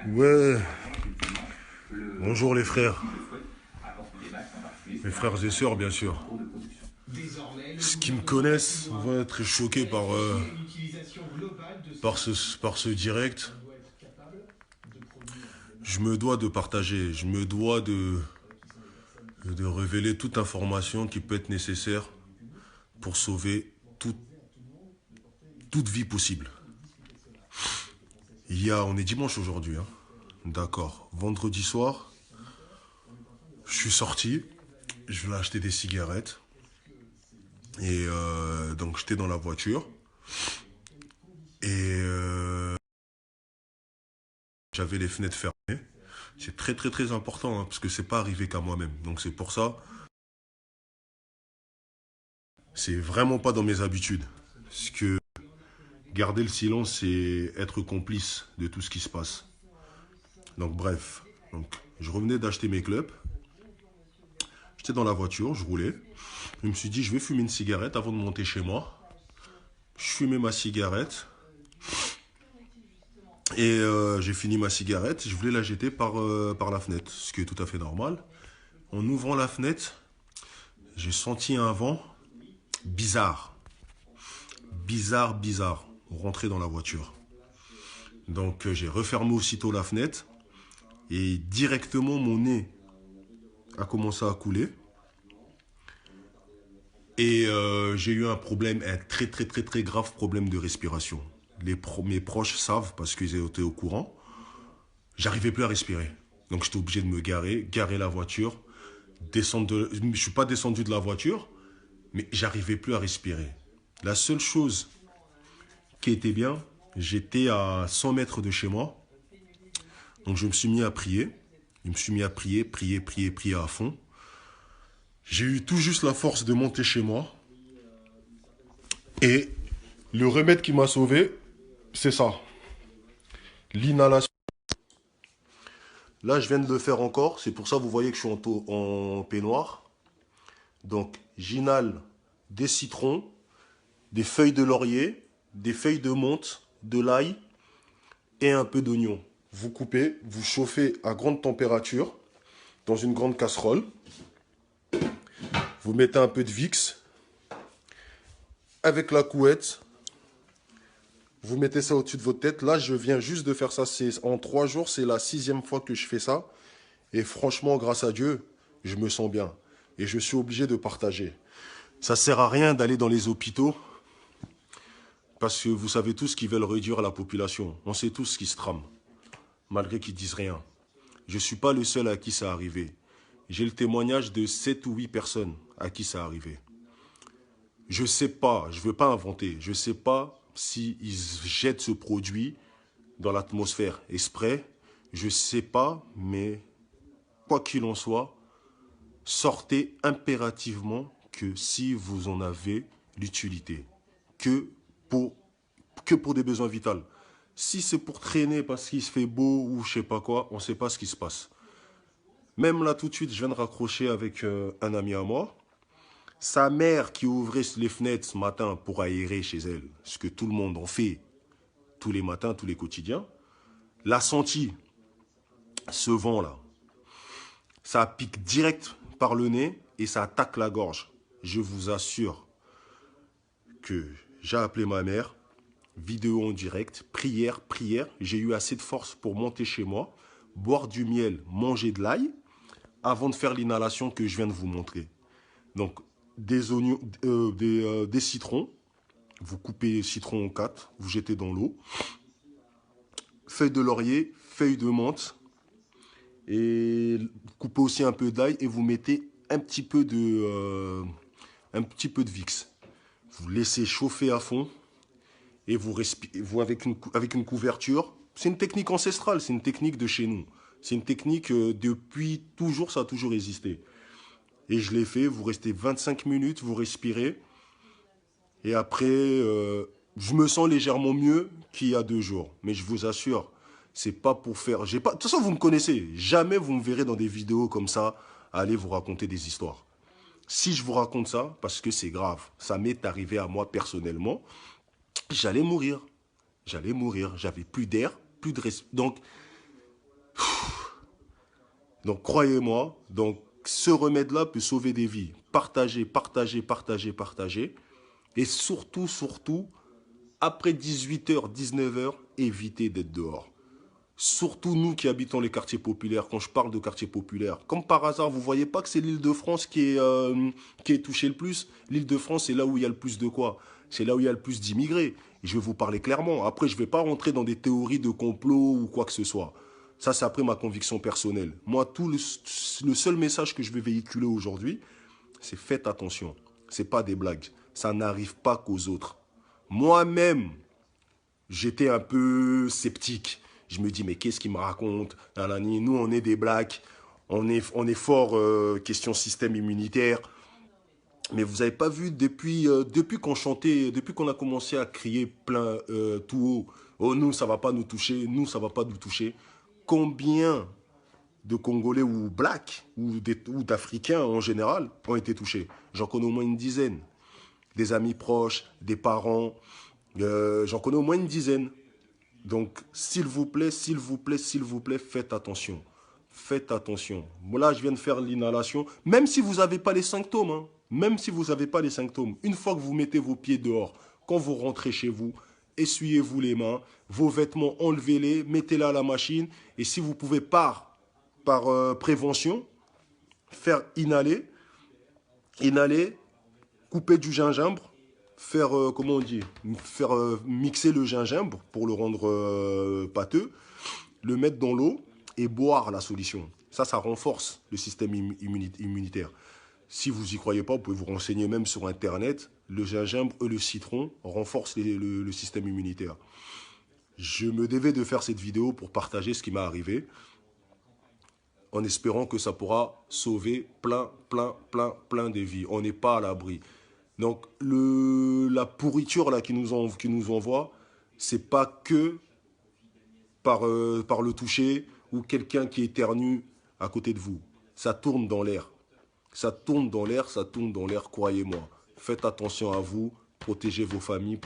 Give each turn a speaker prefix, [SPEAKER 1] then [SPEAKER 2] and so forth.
[SPEAKER 1] Ouais, bonjour les frères. Mes frères et sœurs, bien sûr. Ceux qui me connaissent vont être choqués par ce direct. Je me dois de partager, je me dois de révéler toute information qui peut être nécessaire pour sauver toute vie possible. On est dimanche aujourd'hui, hein. D'accord. Vendredi soir, je suis sorti, je voulais acheter des cigarettes. Et donc j'étais dans la voiture et j'avais les fenêtres fermées. C'est très très très important, hein, parce que c'est pas arrivé qu'à moi-même. Donc c'est pour ça, c'est vraiment pas dans mes habitudes. Parce que garder le silence, c'est être complice de tout ce qui se passe. Donc bref, donc, je revenais d'acheter mes clopes. J'étais dans la voiture, je roulais. Je me suis dit, je vais fumer une cigarette avant de monter chez moi. Je fumais ma cigarette. Et j'ai fini ma cigarette, je voulais la jeter par la fenêtre, ce qui est tout à fait normal. En ouvrant la fenêtre, j'ai senti un vent bizarre. Bizarre. Rentrer dans la voiture. Donc j'ai refermé aussitôt la fenêtre et directement mon nez a commencé à couler. Et j'ai eu un problème, un très très très très grave problème de respiration. Mes proches savent parce qu'ils étaient au courant. J'arrivais plus à respirer. Donc j'étais obligé de me garer la voiture, je suis pas descendu de la voiture, mais j'arrivais plus à respirer. La seule chose qui était bien, j'étais à 100 mètres de chez moi, donc je me suis mis à prier. Je me suis mis à prier à fond. J'ai eu tout juste la force de monter chez moi. Et le remède qui m'a sauvé, c'est ça. L'inhalation. Là, je viens de le faire encore. C'est pour ça que vous voyez que je suis en peignoir. Donc, j'inhale des citrons, des feuilles de laurier, des feuilles de menthe, de l'ail et un peu d'oignon. Vous coupez, vous chauffez à grande température dans une grande casserole. Vous mettez un peu de Vicks. Avec la couette, vous mettez ça au-dessus de votre tête. Là, je viens juste de faire ça. En 3 jours, c'est la 6e fois que je fais ça. Et franchement, grâce à Dieu, je me sens bien. Et je suis obligé de partager. Ça sert à rien d'aller dans les hôpitaux. Parce que vous savez tous qu'ils veulent réduire la population. On sait tous ce qui se trame. Malgré qu'ils disent rien. Je ne suis pas le seul à qui ça arrivé. J'ai le témoignage de 7 ou 8 personnes à qui ça arrivé. Je ne sais pas, je ne veux pas inventer. Je ne sais pas s'ils jettent ce produit dans l'atmosphère exprès. Je ne sais pas, mais quoi qu'il en soit, sortez impérativement que si vous en avez l'utilité. Que pour des besoins vitaux. Si c'est pour traîner parce qu'il se fait beau ou je sais pas quoi, on ne sait pas ce qui se passe. Même là tout de suite, je viens de raccrocher avec un ami à moi. Sa mère qui ouvrait les fenêtres ce matin pour aérer chez elle, ce que tout le monde en fait tous les matins, tous les quotidiens, l'a senti, ce vent-là. Ça pique direct par le nez et ça attaque la gorge. Je vous assure que j'ai appelé ma mère, vidéo en direct, prière. J'ai eu assez de force pour monter chez moi, boire du miel, manger de l'ail, avant de faire l'inhalation que je viens de vous montrer. Donc, des oignons, des citrons, vous coupez les citrons en 4, vous jetez dans l'eau, feuilles de laurier, feuilles de menthe, et vous coupez aussi un peu d'ail et vous mettez un petit peu de Vicks. Vous laissez chauffer à fond et vous respirez avec une couverture. C'est une technique ancestrale, c'est une technique de chez nous. C'est une technique depuis toujours, ça a toujours existé. Et je l'ai fait, vous restez 25 minutes, vous respirez. Et après, je me sens légèrement mieux qu'il y a 2 jours. Mais je vous assure, c'est pas pour faire... De toute façon, vous me connaissez. Jamais vous me verrez dans des vidéos comme ça, aller vous raconter des histoires. Si je vous raconte ça, parce que c'est grave. Ça m'est arrivé à moi personnellement. J'allais mourir. J'avais plus d'air, plus de... Donc, Donc, croyez-moi, donc, ce remède-là peut sauver des vies. Partagez, partagez, partagez, partagez. Et surtout, surtout, après 18h, 19h, évitez d'être dehors. Surtout nous qui habitons les quartiers populaires, quand je parle de quartiers populaires. Comme par hasard, vous ne voyez pas que c'est l'Île-de-France qui est touchée le plus. L'Île-de-France, c'est là où il y a le plus de quoi? C'est là où il y a le plus d'immigrés. Et je vais vous parler clairement. Après, je ne vais pas rentrer dans des théories de complot ou quoi que ce soit. Ça, c'est après ma conviction personnelle. Moi, le seul message que je vais véhiculer aujourd'hui, c'est faites attention. Ce n'est pas des blagues. Ça n'arrive pas qu'aux autres. Moi-même, j'étais un peu sceptique. Je me dis, mais qu'est-ce qu'il me raconte? Nous, on est des blacks. On est fort question système immunitaire. Mais vous n'avez pas vu, depuis qu'on chantait, depuis qu'on a commencé à crier plein tout haut, oh, nous, ça ne va pas nous toucher, nous, ça ne va pas nous toucher. Combien de Congolais ou blacks, ou d'Africains en général, ont été touchés? J'en connais au moins une dizaine. Des amis proches, des parents, j'en connais au moins une dizaine. Donc, s'il vous plaît, s'il vous plaît, s'il vous plaît, faites attention. Faites attention. Là, je viens de faire l'inhalation. Même si vous n'avez pas les symptômes, hein, même si vous n'avez pas les symptômes, une fois que vous mettez vos pieds dehors, quand vous rentrez chez vous, essuyez-vous les mains, vos vêtements, enlevez-les, mettez-les à la machine. Et si vous pouvez par prévention, faire inhaler, couper du gingembre, faire, comment on dit, faire mixer le gingembre pour le rendre pâteux, le mettre dans l'eau et boire la solution. Ça renforce le système immunitaire. Si vous n'y croyez pas, vous pouvez vous renseigner même sur Internet. Le gingembre et le citron renforcent le système immunitaire. Je me devais de faire cette vidéo pour partager ce qui m'est arrivé, en espérant que ça pourra sauver plein de vies. On n'est pas à l'abri. Donc, la pourriture là, qui nous envoie, c'est pas que par le toucher ou quelqu'un qui éternue à côté de vous. Ça tourne dans l'air. Ça tourne dans l'air, croyez-moi. Faites attention à vous, protégez vos familles.